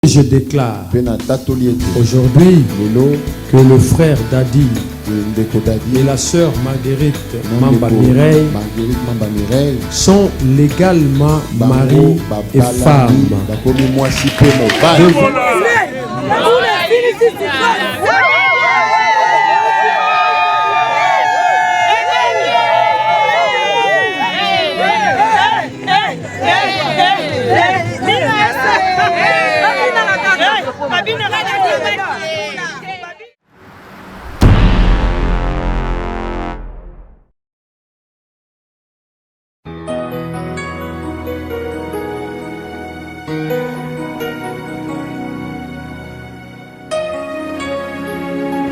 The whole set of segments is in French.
Je déclare aujourd'hui que le frère Dadi et la sœur Marguerite Mamba Mireille sont légalement mari et femme.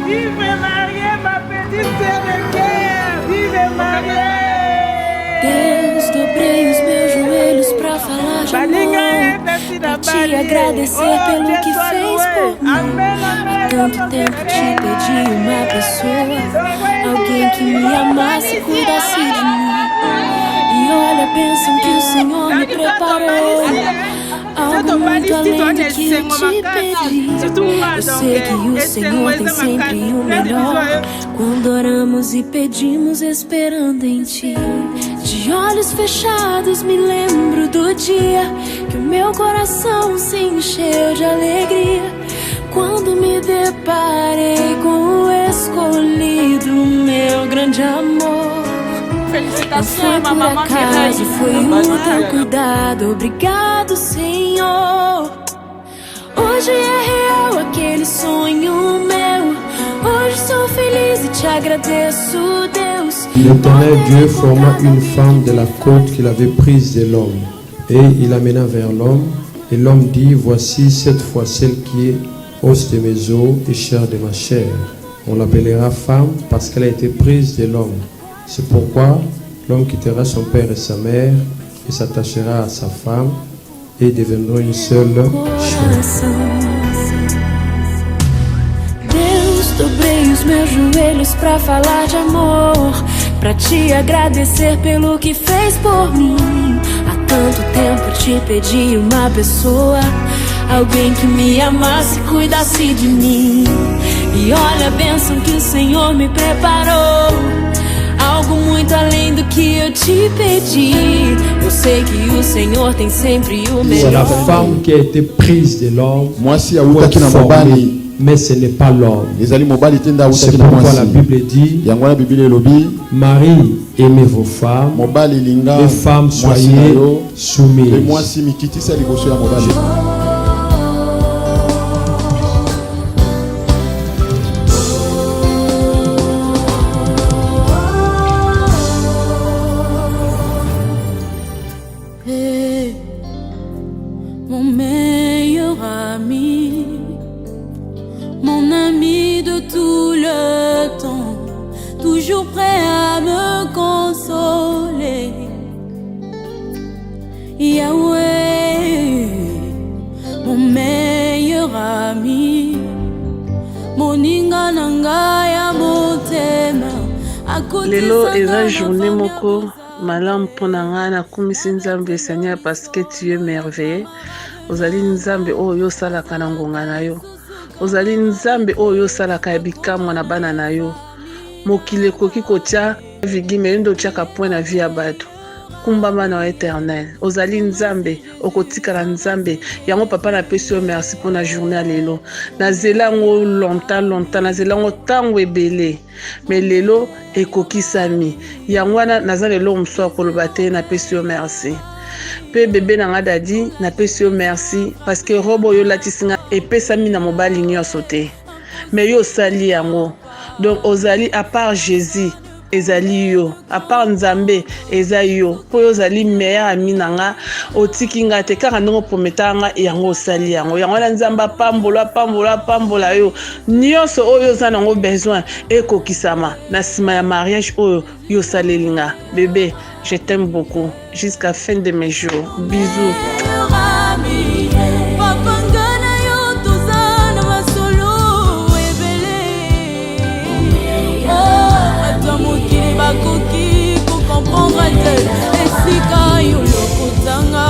Vive Maria, ma petite sœur de cœur! Vive Maria! Deus, dobrei os meus joelhos pra falar de amor, pra te agradecer pelo que fez por mim. Há tanto tempo te pedi uma pessoa, alguém que me amasse e cuidasse de mim. E olha a bênção que o Senhor me preparou, algo muito além do que eu te pedi. Eu sei que o Senhor tem sempre o melhor, quando oramos e pedimos esperando em Ti. De olhos fechados me lembro do dia que o meu coração se encheu de alegria, quando me deparei com o escolhido, meu grande amor. Não foi por acaso, foi o teu cuidado, obrigado, Senhor. Hoje é real aquele sonho meu, hoje sou feliz e te agradeço, Deus. L'Éternel Dieu forma une femme de la côte qu'il avait prise de l'homme, et il l'amena vers l'homme, et l'homme dit, voici cette fois celle qui est os de mes os et chair de ma chair. On l'appellera femme parce qu'elle a été prise de l'homme. C'est pourquoi l'homme quittera son père et sa mère et s'attachera à sa femme et deviendront une seule chair. Deus, dobrei os meus joelhos pra falar de amor, pra te agradecer pelo que fez por mim. Há tanto tempo te pedi uma pessoa, alguém que me amasse e cuidasse de mim. E olha a bênção que o Senhor me preparou, algo muito além do que eu te pedi. Eu sei que o Senhor tem sempre o melhor. C'est la femme qui a été prise de l'homme, mais ce n'est pas l'homme. C'est pourquoi la Bible dit, Marie, aimez vos femmes, les femmes soyez soumises. Mon meilleur ami, mon ami de tout le temps, toujours prêt à me consoler. Yahweh, mon meilleur ami, mon ingananga ya motema. Lelo eza journée moko malam ponanga na kumisi nzambe Seigneur parce que tu es merveilleux. Ozali nzambe oyo salaka na ngonga na yo, ozali nzambe oyo salaka ya bikamwa na bana na yo. Mokili ekoki kotia vigime ndo tiaka point na vie ya bato. Kumbama na éternel, ozali nzambe okotikala nzambe. Yango papa na pesi yo merci pour la journée lelo. Na zelango longtemps na zelango tango ebele, mais lelo ekokisami. Yango wana naza lelo mso koloba te na pesi yo merci. Pe bébé nanga Dadi na pesi yo merci parce que robo yo latisinga epesami na mobali nyonso te, mais yo sali yango. Donc ozali à part Jésus ezali yo, à part Nzambe eza yo, po yo zali meilleur ami nanga otiki nga te kaka ndongo prometanga yango osali yango. Yango na Nzamba pambola yo nyonso oyo za nango besoin ekokisama na sima ya mariage oyo yo salelinga. Bébé, je t'aime beaucoup jusqu'à fin de mes jours. Bisous. Bakoki ko comprendre te esika yo lokotanga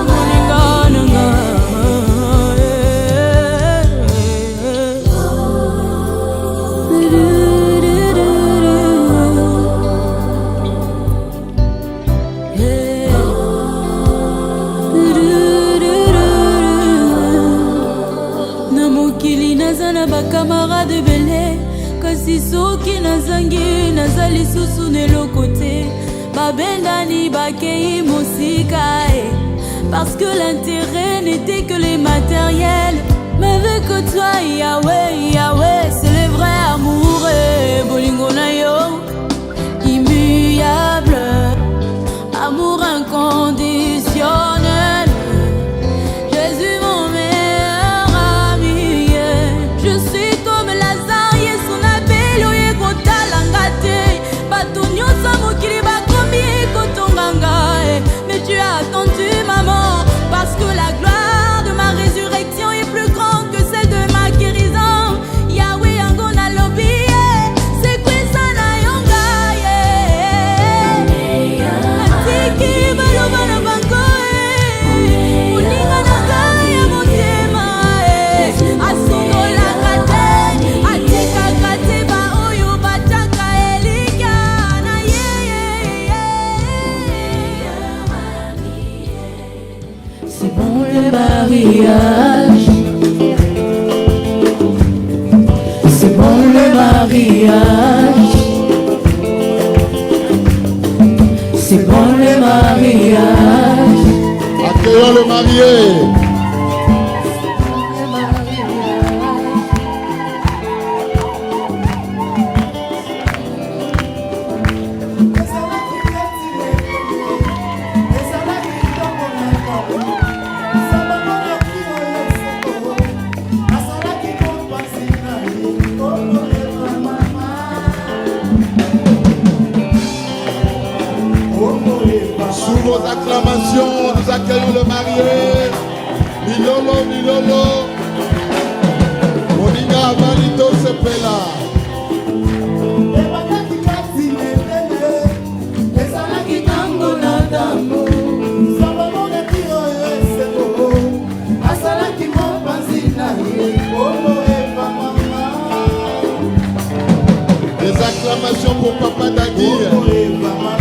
moninga nanga na bakamarade ebele kasi soki nazangi naza lisusu neloko te babendani bakei mosika parce que l'intérêt n'était que les matériels mais avec toi Yahweh Yahweh c'est le vrai amour bolingo na yo immuable amour inconditionnel Jésus mon meilleur ami je suis comme Lazare yesu na beli oye kotalanga te bato nyonso mokili bakomi kotonganga mais tu as attendu maman parce que la gloire de ma résurrection est plus grande que celle de ma guérison Yahweh yango na lobi c'est quoi ça na yonga atiki baloba na bango moninga na ngai ya motema asungolaka te atikaka te baoyo bataka elika na ye c'est bon le mariage c'est bon le mariage c'est bon le mariage Accueillons le marié. Sous vos acclamations, nous accueillons le marié. Milolo, Milolo. Moninga Valito Sepela. Des acclamations pour Papa Dagui.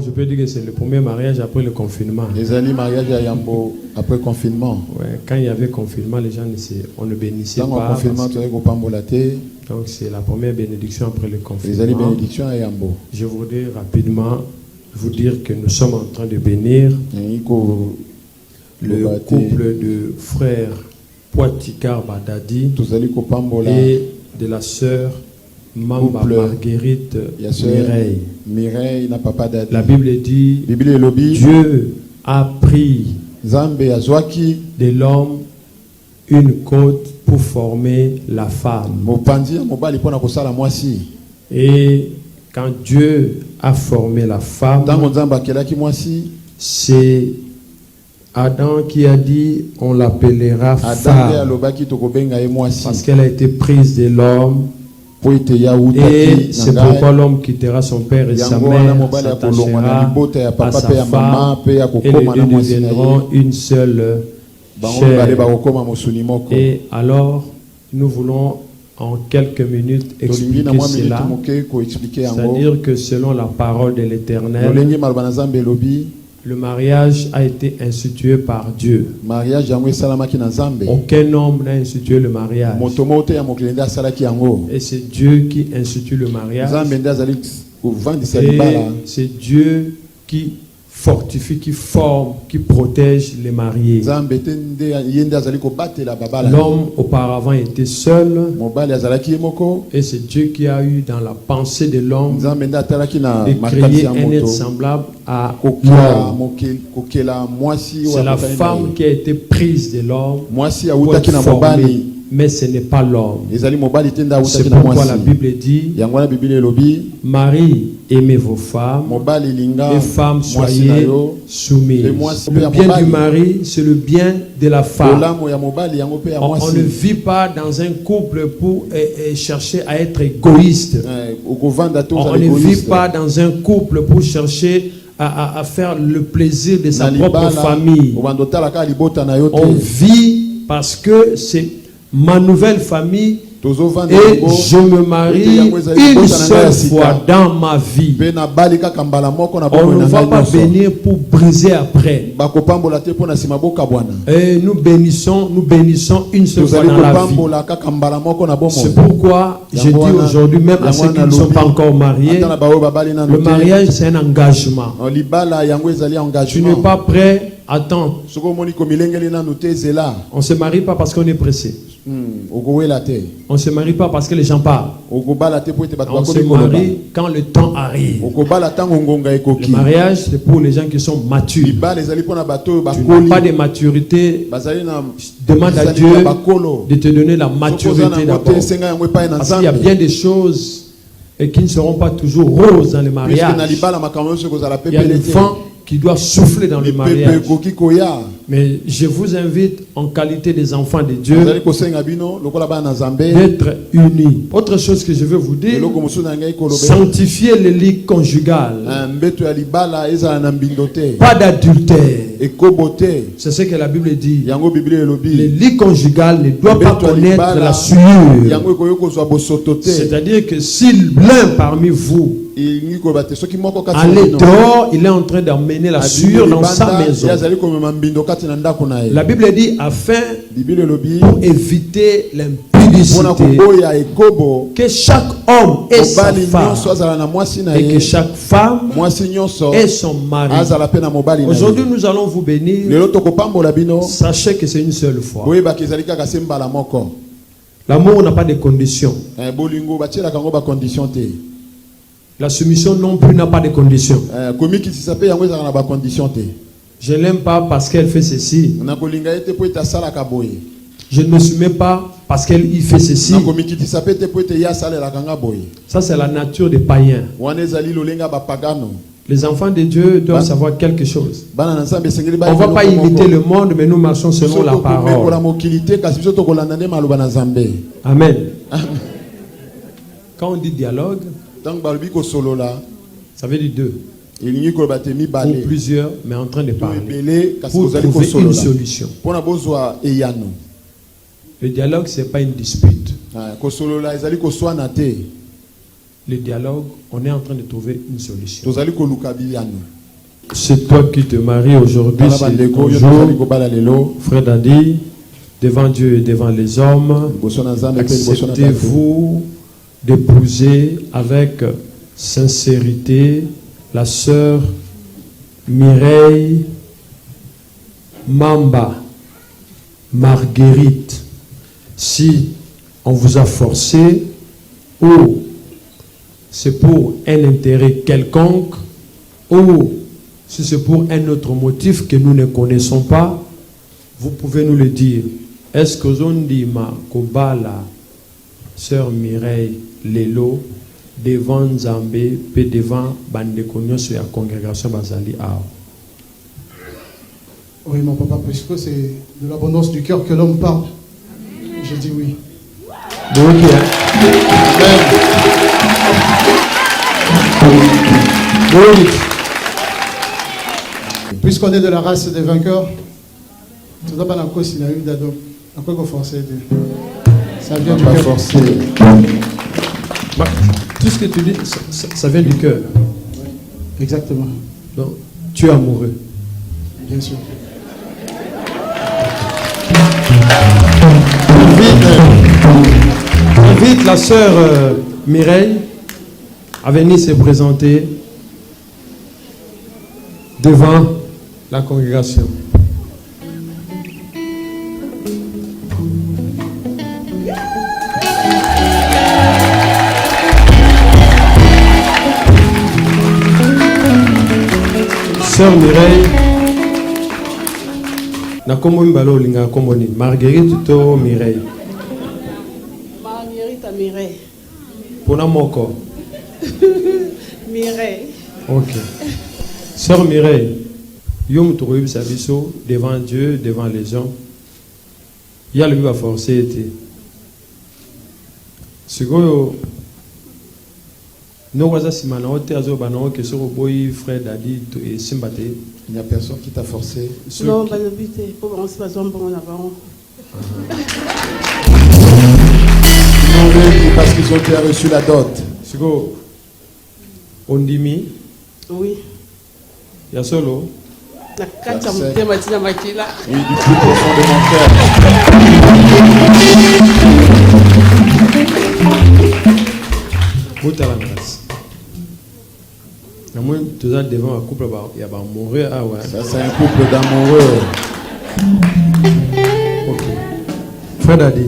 je peux dire que c'est le premier mariage après le confinement. Les alliés mariage à Yambo après confinement. Ouais, quand il y avait confinement, les gens on ne bénissait pas. Dans le confinement, tu donc c'est la première bénédiction après le confinement. Les alliés bénédiction à Yambo. Je voudrais rapidement vous dire que nous sommes en train de bénir le couple de frères Poitikar Badadi et de la sœur Mamba Marguerite Mireille n'a papa Dadi. La Bible dit Dieu a pris de l'homme une côte pour former la femme. Et quand Dieu a formé la femme, c'est Adam qui a dit on l'appellera femme parce qu'elle a été prise de l'homme. Et c'est pourquoi l'homme quittera son père et sa mère, s'attachera à sa femme, et les deux deviendront une seule chair. Et alors, nous voulons en quelques minutes expliquer cela, c'est-à-dire que selon la parole de l'Éternel, le mariage a été institué par Dieu. Aucun homme n'a institué le mariage. Et c'est Dieu qui institue le mariage. Et c'est Dieu qui fortifie, qui forme, qui protège les mariés. L'homme auparavant était seul. Et c'est Dieu qui a eu dans la pensée de l'homme de créer un être semblable à l'homme. C'est la femme qui a été prise de l'homme pour être formée. Mais ce n'est pas l'homme. C'est pourquoi la Bible dit Marie, aimez vos femmes, les femmes, soyez soumises. Le bien du mari, c'est le bien de la femme. On ne vit pas dans un couple pour chercher à être égoïste. On ne vit pas dans un couple pour chercher à faire le plaisir de sa propre famille. On vit parce que c'est ma nouvelle famille et je me marie une seule fois dans ma vie. On ne va pas venir pour briser après. Et nous bénissons une seule fois dans la vie. C'est pourquoi je dis aujourd'hui, même à ceux qui ne sont pas encore mariés, le mariage c'est un engagement. Tu n'es pas prêt, attends. On ne se marie pas parce qu'on est pressé. On ne se marie pas parce que les gens parlent. On se marie quand le temps arrive. Le mariage, c'est pour les gens qui sont matures. Tu n'as pas de maturité, demande à Dieu de te donner la maturité d'abord. Parce qu'il y a bien des choses qui ne seront pas toujours roses dans le mariage. Il y a le vent qui doit souffler dans le mariage. Mais je vous invite en qualité des enfants de Dieu d'être unis. Autre chose que je veux vous dire, sanctifier le lit conjugal. Pas d'adultère. C'est ce que la Bible dit. Le lit conjugal ne doit pas connaître la souillure. C'est-à-dire que si l'un parmi vous allez dehors, il est en train d'emmener la souillure dans sa maison. La Bible dit afin pour éviter l'impudicité que chaque homme ait sa femme et que chaque femme ait son mari. Aujourd'hui nous allons vous bénir. Sachez que c'est une seule fois. L'amour n'a pas de conditions. La soumission non plus n'a pas de conditions. Je ne l'aime pas parce qu'elle fait ceci. Je ne me soumets pas parce qu'elle y fait ceci. Ça c'est la nature des païens. Les enfants de Dieu doivent savoir quelque chose. On ne va pas imiter le monde, mais nous marchons selon la parole. Amen. Quand on dit dialogue, ça veut dire deux. Ou plusieurs, mais en train de parler. Pour trouver une solution. Le dialogue, ce n'est pas une dispute. le dialogue, on est en train de trouver une solution. tozali koluka biliano. C'est toi qui te maries aujourd'hui, Tala c'est bandeko, ton yo tozali jour. kobala lelo. Frère Dadi, devant Dieu et devant les hommes, Liboso na Nzambe pe liboso na bato. acceptez-vous d'épouser avec sincérité la sœur Mireille Mamba Marguerite. Si on vous a forcé ou c'est pour un intérêt quelconque ou si c'est pour un autre motif que nous ne connaissons pas, vous pouvez nous le dire. Est-ce que Zondima Kobala, sœur Mireille Lelo, devant Nzambe, puis devant Bandekonyo sur la congrégation Bazali Ao? Oui, mon papa, puisque c'est de l'abondance du cœur que l'homme parle. Je dis oui. Donc, oui. Puisqu'on est de la race des vainqueurs, tout d'abord, on a cause il a eu d'ado. On peut forcer. Ça vient du Pas cœur. forcé. Tout ce que tu dis, ça vient du cœur. Exactement, Donc, tu es amoureux. bien sûr. Invite la sœur Mireille à venir se présenter devant la congrégation. Sœur Mireille, na kombo mbalo linga kombo ni Marguerite to Mireille. Marguerite à Mireille. Pona moko. Mireille. Ok. Sœur Mireille, yom trouve sa biso devant Dieu, devant les hommes. Il y a le but à forcer été. Sikoyo no waza simana ote azo bana ke soko boy frère Dadi et Simbate. Il n'y a personne qui t'a forcé. Non, pas habiter. Pour on se passe un bon avant. Parce qu'ils ont déjà reçu la dot. Siko ondimi Oui. ya solo. La carte à monter matina makila. Oui, du plus profond de mon cœur. Botala ngas. Na moi toujours devant un couple il y a pas mourir ah ouais. Ça, c'est un couple d'amoureux. Ok. Frère Dadi,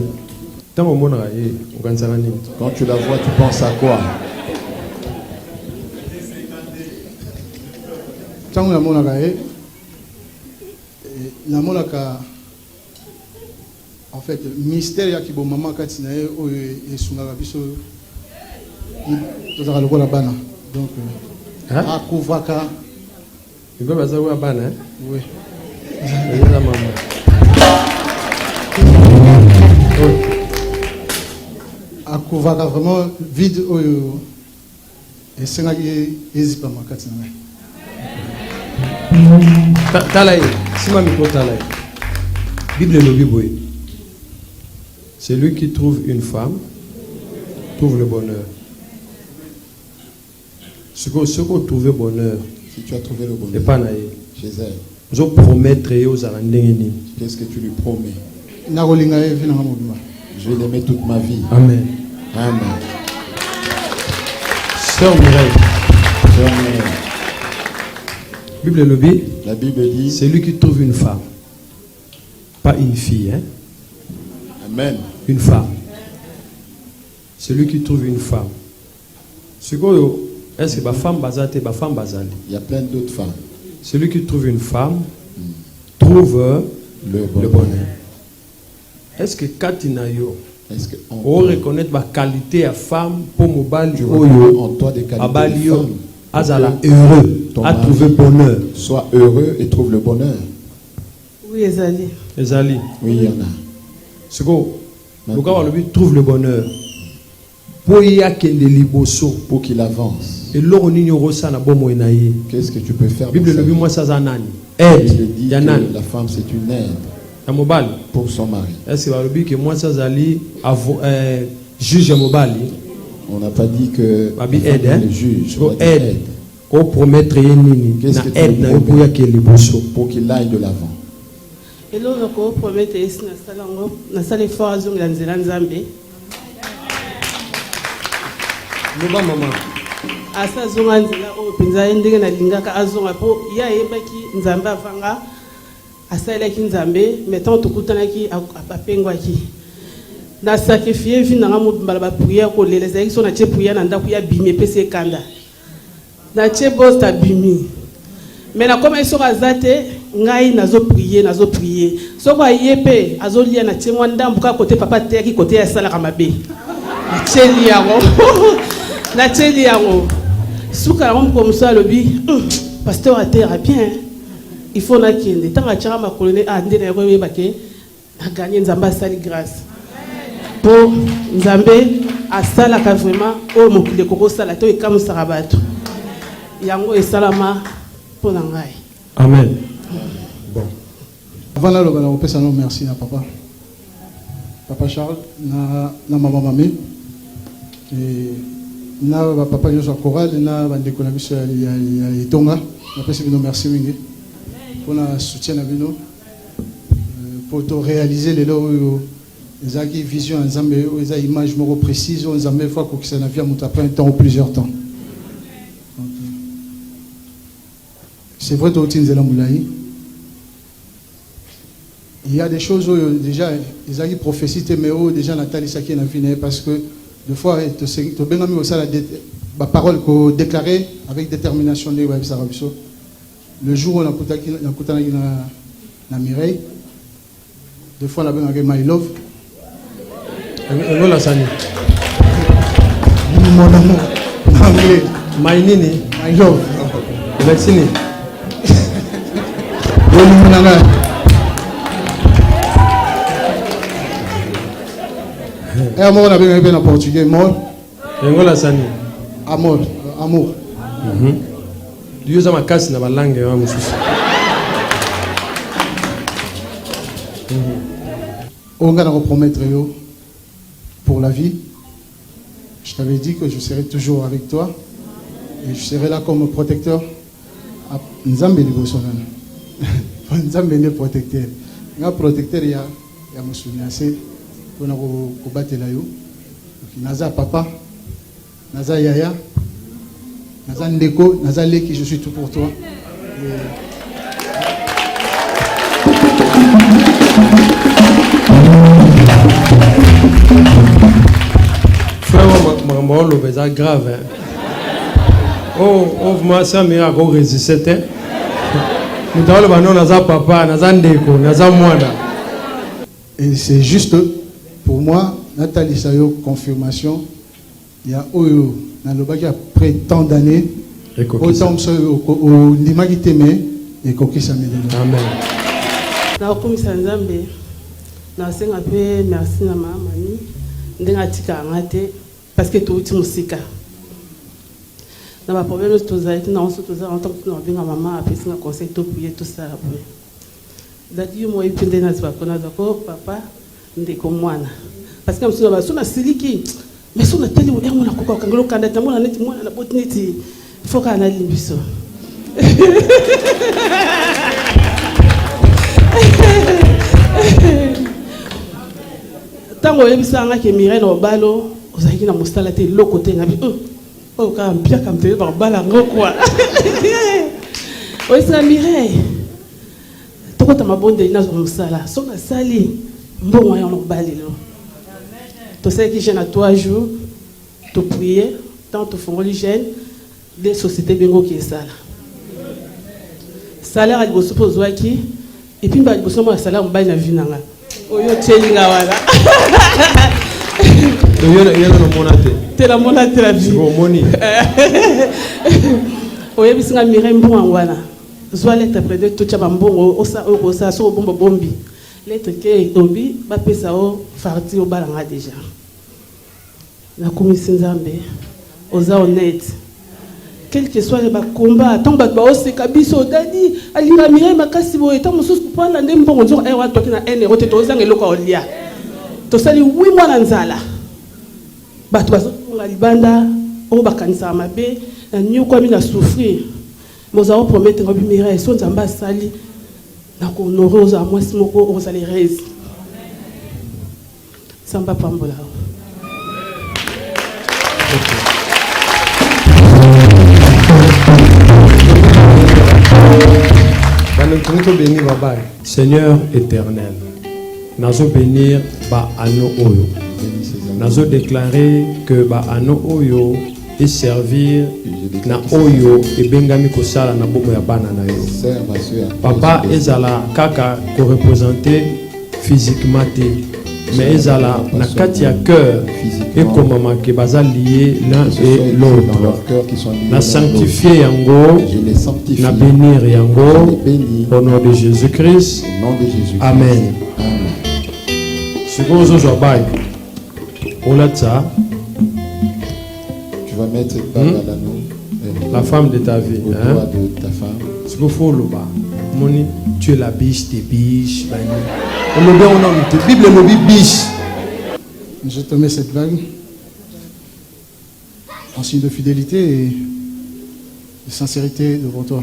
tant au monde Quand tu la vois, tu penses à quoi? Tant la monaka la monaka en fait mystère ya kibo maman katina o e sunga biso tozaka lokola bana donc akuvaka il va passer à bana. oui La maman. akuvaka vraiment vide oyo esengaki ezipa makati na ngai. Talaye, si ma micro talaye. Bible le Bible. Celui qui trouve une femme trouve le bonheur. Ce qu'on trouve le bonheur, Si tu as trouvé le n'est bonheur pas naïf. chez elle, Je promettre aux alandengeni. qu'est-ce que tu lui promets? nakolinga ye vi nanga mobima. Je vais l'aimer toute ma vie. Amen. Amen. Sœur Mireille, Sœur Mireille, Bible le Bible, la Bible dit c'est lui qui trouve une femme, pas une fille, hein? Amen. Une femme. Celui qui trouve une femme. Est-ce que ma femme bazate, ma femme bazali? Il y a plein d'autres femmes. Celui qui trouve une femme trouve Le le bonheur. Est-ce que Katinayo, Est-ce que on reconnaît ma qualité à femme pour mobile tu vois oyo en toi des qualités de abalio femme? azala heureux Ton à mari trouver bonheur. Sois heureux et trouve le bonheur. Oui, Ezali. Ezali. Oui, il y en a. Siko, le gars lui trouve le bonheur. Pour y akende liboso. Pour qu'il avance. Et l'oroni rosa na bomo enaye. Qu'est-ce que tu peux faire? Bible dans sa le vie? moi ça zanani. Il Aide. dit Yanani. que la femme c'est une aide Ya mobile. pour son mari. Est-ce que le but que moi ça zali juge mobile. On n'a pas dit que Babi aide, hein? le juge Go on a dit aide. Go promettre nini. Qu'est-ce Na que tu aide na veux obuya ke liboso. pour qu'il aille de l'avant. Et là, on promet que na sala effort azongela nzela nzambe. Loba mama. Asa zonga nzela o penza ndenge na lingaka azonga po ya yebaki nzambe avanga asalaki nzambe metant tokutanaki apengwaki na sacrifier vie na mobala ba prière ko lele zaki so na che prière na ndaku ya bimi pese kanda na che bosta bimi mais na comme eso azate ngai nazo prier so kwa yepe azolia na che mwanda mbuka côté papa te ki côté ya sala kamabe na cheli yango na cheli yango suka na comme ça lobi pasteur a terre bien il faut na kende tanga chama makolone a ndena yako yebake na gagner nzamba sali grâce pour nzambe asala ka vraiment o mokile koko sala to ekamusaka bato yango esalama pour ngai. Amen. Bon. Avant là, on peut s'en merci à papa. Papa Charles, na maman mamie. Et na papa yo soit choral, na bandeko na biso ya Itonga. Na pesi bino merci mingi. Pour na soutien na bino. Pour to réaliser les lots ezaki vision nzambe eza image moko précise nzambe fois ko kisana via muta après un temps ou plusieurs temps. C'est vrai que il y a des choses où déjà ils ont prophétie mais déjà Nathalie Saki n'a fini parce que des fois tu bien mis aussi la parole qu'on déclarait avec détermination de le jour où on a coupé na Mireille des fois on a bien avec My Love la sani mon amour my nini My Love vaccine. Amour, on a bien en portugais, mort. Ngola sani. Amour, amour. Dieu a ma casse na balangue wa mususu. On va repromettre pour la vie. Je t'avais dit que je serai toujours avec toi et je serai là comme protecteur. Nzambe liboso nana. Nzambe ne protecteur. Nga protecteur ya musuni ase pona ko batela yo. Naza papa, naza yaya, naza ndeko, naza leki, je suis tout pour toi. Frère Mamolo c'est grave hein. Oh moi ça me a résister. Mutawala bano naza papa, naza ndeko, naza mwana. Et c'est juste pour moi, Nathalie Sayo, confirmation. Il y a Oyo, Nalobaki après tant d'années, autant au Nimagi Teme et Koki Samedi. Amen. Na komisa nzambe na senga pe merci na mama ni ndenga tika ngate parce que tout ti musika. Na ba problème to zaiti na onso to za en tant que na binga mama apesi na conseil to prier tout ça après. Dadi yo mo ipende na zwa kona zako papa ndeko mwana. Parce que msuna ba suna siliki mais suna teli wo yango na koka kangelo kanda ta mwana neti mwana na botneti foka na limbiso. Tango yebisanga ke Mireille na obalo ozaki na mosala te loko te ngabi oh ka mpia ka mtele ba bala ngokwa oyisa Mireille tokota mabonde ina zo mosala so na sali mbongo ya no balelo to sai ki jeune à 3 jours to prier tant to fongoli jeune des sociétés bengo ki sala salaire à liboso pozwaki et puis ba liboso mo salaire mbali na vie nanga oyo tielinga wala Yo no monate. Te la monate la vie. Bon moni. Oye bisinga Mireille mbongo wana. Zwa lettre près tout chaba mbongo osa so bombo bombi. Lettre ke obi ba pesa o farti o balanga déjà. La commission Nzambe oza honnête. Quel que soit le combat, tant que tu as kabiso dadi, alira Mireille makasi bo eta mususu kupanda ndembongo nzo ewa toki na ene rote to zanga eloko olia. To sali 8 mois na nzala. Bato bazo na libanda o bakanisa mabe na nyuko mi na souffrir moza promettre ngo bimira so nzamba sali na ko honoro za mwasi moko o sali reze samba pambola. Seigneur éternel, nazo bénir ba ano oyo. Nazo déclarer que ba ano oyo et servir na oyo et bengami kosala na bomo ya bana na yo. Papa ezala kaka ko représenter physiquement mais ezala na kati ya cœur et comme maman que baza lié l'un et l'autre. Na sanctifier yango, na bénir yango au nom de Jésus-Christ. Amen. Secondo Zobaï. Olatsa. Tu vas mettre la femme de ta vie. Hein? De ta femme. Ce qu'il faut le bas. Moni, tu es la biche, t'es biche. Je te mets cette bague en signe de fidélité et de sincérité devant toi.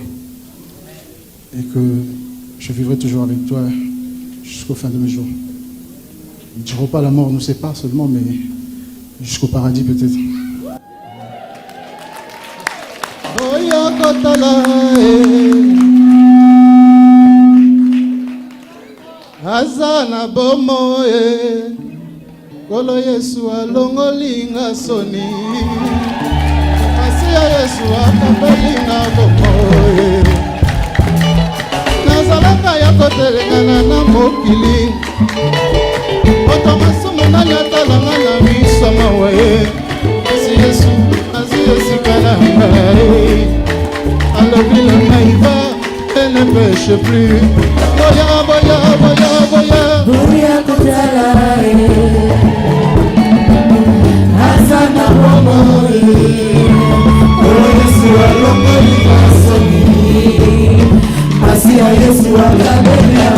Et que je vivrai toujours avec toi jusqu'au fin de mes jours. Ne dirons pas la mort nous sépare seulement, mais jusqu'au paradis peut-être. Azana bomoe Kolo Yesu alongolinga soni Asia Yesu akabelinga bomoe Nazalaka ya kotelengana na mokili Oto masumu nani atalanga na miso mawe Asi Yesu kana ngai Alobi la naiva Elle ne pêche plus. Boya, boya, boya, boya. Boya kutala Asana bomoi Yesu alongoli masoni Asia Yesu akabela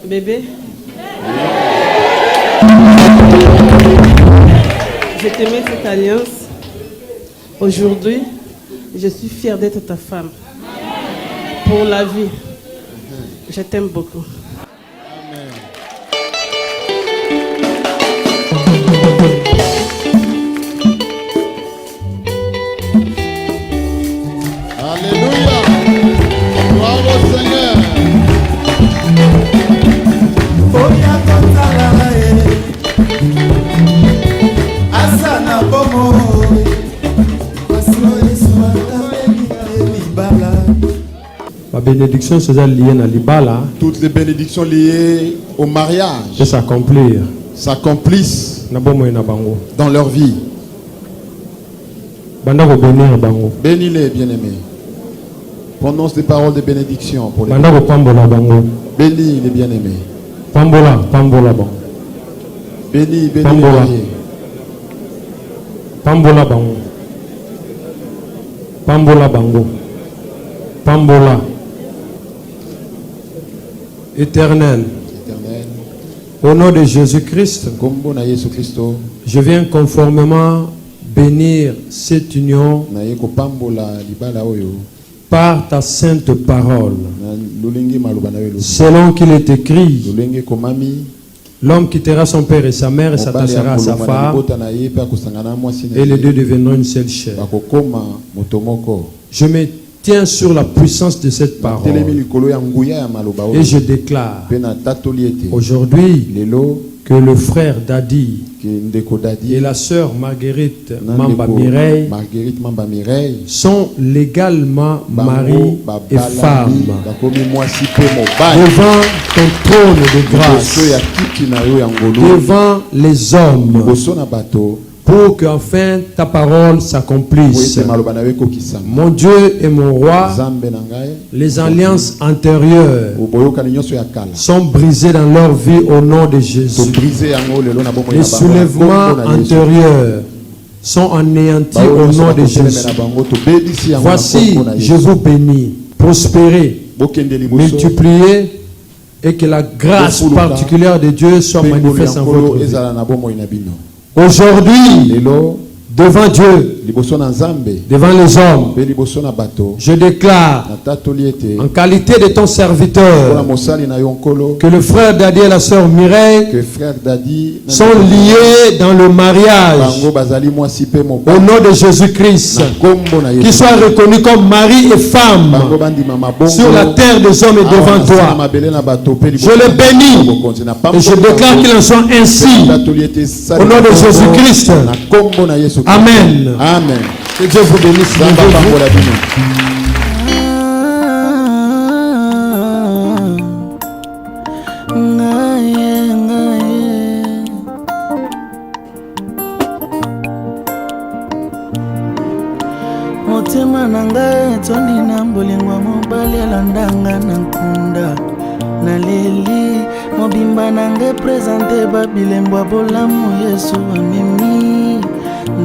Bébé, je te mets cette alliance. Aujourd'hui, je suis fière d'être ta femme. Pour la vie. Je t'aime beaucoup. Alléluia. Gloire au Seigneur. Asana bomo. La bénédiction c'est liée à l'ibala. Toutes les bénédictions liées au mariage et s'accomplir. S'accomplissent dans leur vie. Bénis-les, bien-aimés. Prononce des paroles de bénédiction pour les bénis les bien-aimés. Pambola. Bénis les mariés. Pambola bango. Pambola bango. Pambola. Éternel, au nom de Jésus-Christ, je viens conformément bénir cette union par ta sainte parole. Selon qu'il est écrit, l'homme quittera son père et sa mère et s'attachera à sa femme, et les deux deviendront une seule chair. Je me tiens sur la puissance de cette parole et je déclare aujourd'hui que le frère Dadi et la sœur Marguerite Mamba Mireille sont légalement mari et femme devant ton trône de grâce, devant les hommes, pour qu'enfin ta parole s'accomplisse. Mon Dieu et mon roi, les alliances antérieures sont brisées dans leur vie au nom de Jésus. Les soulèvements antérieurs sont anéantis au nom de Jésus. Voici, je vous bénis, prospérez, multipliez, et que la grâce particulière de Dieu soit manifeste en votre vie. Aujourd'hui, lelo devant Dieu, liboso na nzambe devant les hommes, pe liboso na bato je déclare, na tatoli ete en qualité de ton mpona serviteur, mosali na yo nkolo que le frère Dadi et la sœur Mireille que frère Dadi na sont liés dans le mariage bango bazali mwasi pe au mobali nom de Jésus-Christ, na kombo na qu'ils Yesu soient reconnus comme mari et bango femme bandima mabongo sur la terre des hommes et devant toi. mabele na bato pe Je les bénis et je déclare qu'il en soit ainsi au nom de Jésus-Christ. na kombo na Yesu. Amen. Amen. Que Dieu vous bénisse. Zamba bangola bino. Motema nanga tondi na mbolingwa mobali alandanga na nkunda na leli mobimba nanga présente babilembwa bolamu Yesu amemi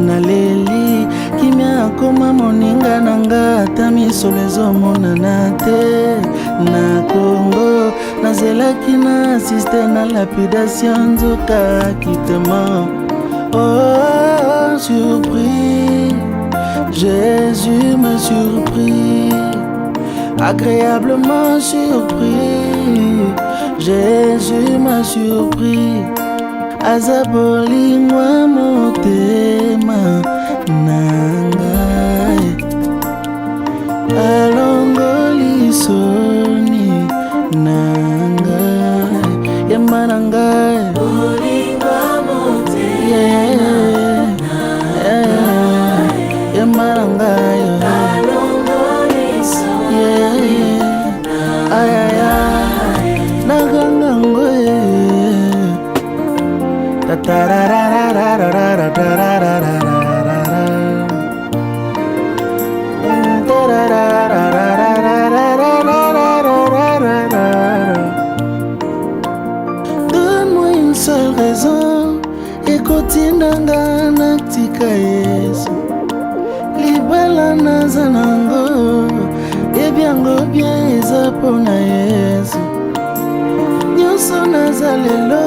na leli kimia akoma moninga nanga ata misolo ezomonana te na Congo nazelaki na asiste na lapidation nzoka kitema. Oh surpris, Jésus m'a surpris, agréablement surpris. Jésus m'a surpris, azabolingwa motema nangai, alongoli soni nangai, yamba nangai, bolingwa motema yamba nangai, alongoli soni donne-moi une seule raison ekotinanga natika Yesu libala naza nango ebyango bien eza mpona Yesu nyonso naza lelo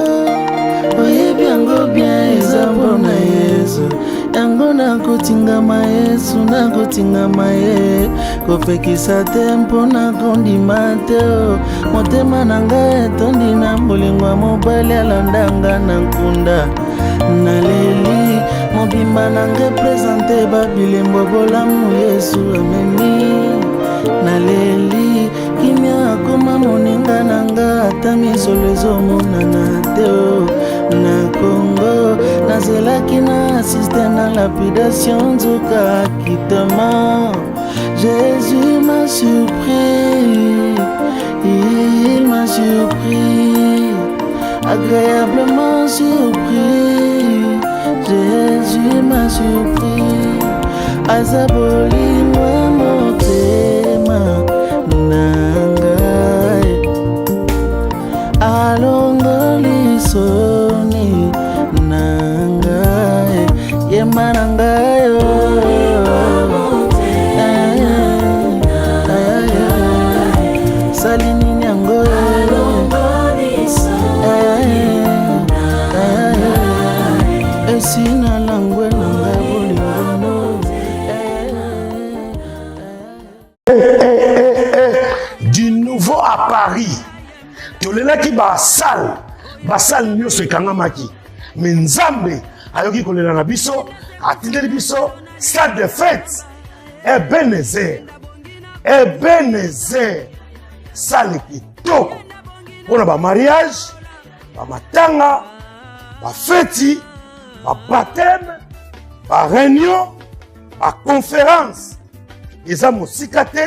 oyebi yango bien eza mpona Yesu yango nakotingama Yesu nakotingama ye kopekisa te mpona kondima te motema na ngai etondi na mbolingwa mobali alandanga na nkunda na leli mobimba na ngai présente babilembo bolamu Yesu ameni na leli kimia akoma moninga nanga ata misolo ezomonana te na Congo nazelaki na asiste na lapidation nzoka kitema. Jésus m'a surpris, il m'a surpris, agréablement surpris. Jésus m'a surpris, azabolingwa motema nangai, alongoli soni nangai, yemba nangai salini nyango esina langwe nanga bolingono. Du nouveau à Paris tolelaki basale nyonso ekangamaki me nzambe ayoki kolela na biso atindeli biso stade de fête Ebenezer sale kitoko mpona bamariage bamatanga bafeti babateme bareunion baconférence eza mosika te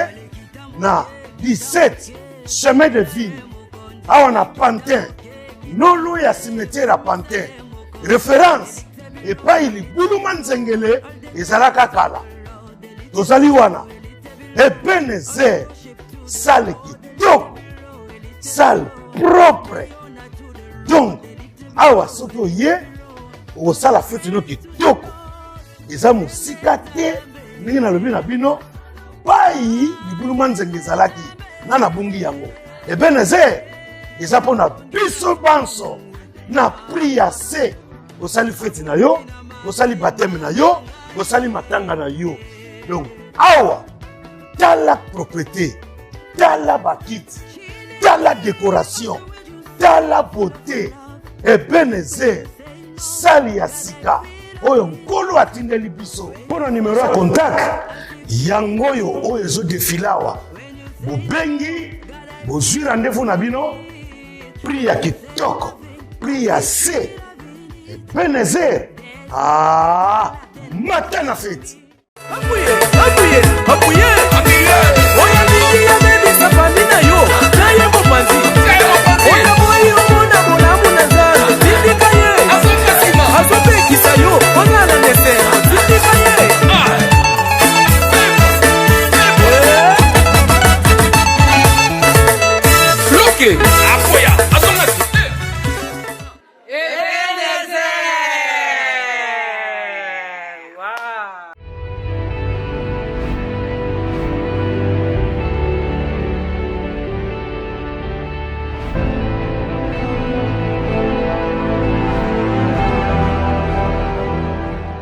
na 17 chemin de ville awa na Pantin nolo ya cimetière ya Pantin référence epai libuluma nzengele ezalaka kala tozali wana Ebenezer sale kitoko sale propre donc awa soki oye okosala feti no kitoko eza mosika te ndenge nalobi na bino pai libuluma nzenge ezalaki na nabungi yango. Ebenezer eza mpona biso banso na pri ya se osali fête na yo, osali baptême na yo, osali matanga na yo. Donc awa tala propreté, tala bakiti, tala décoration, tala beauté, Ebenezer sali ya sika oyo nkolo atindeli biso. Pona numéro ya contact yango oyo ezo defilawa bobengi bozwi rendez-vous na bino, prix ya kitoko, prix ya se. Ebenezer mata na fete. Appuyez, appuyez, appuyez.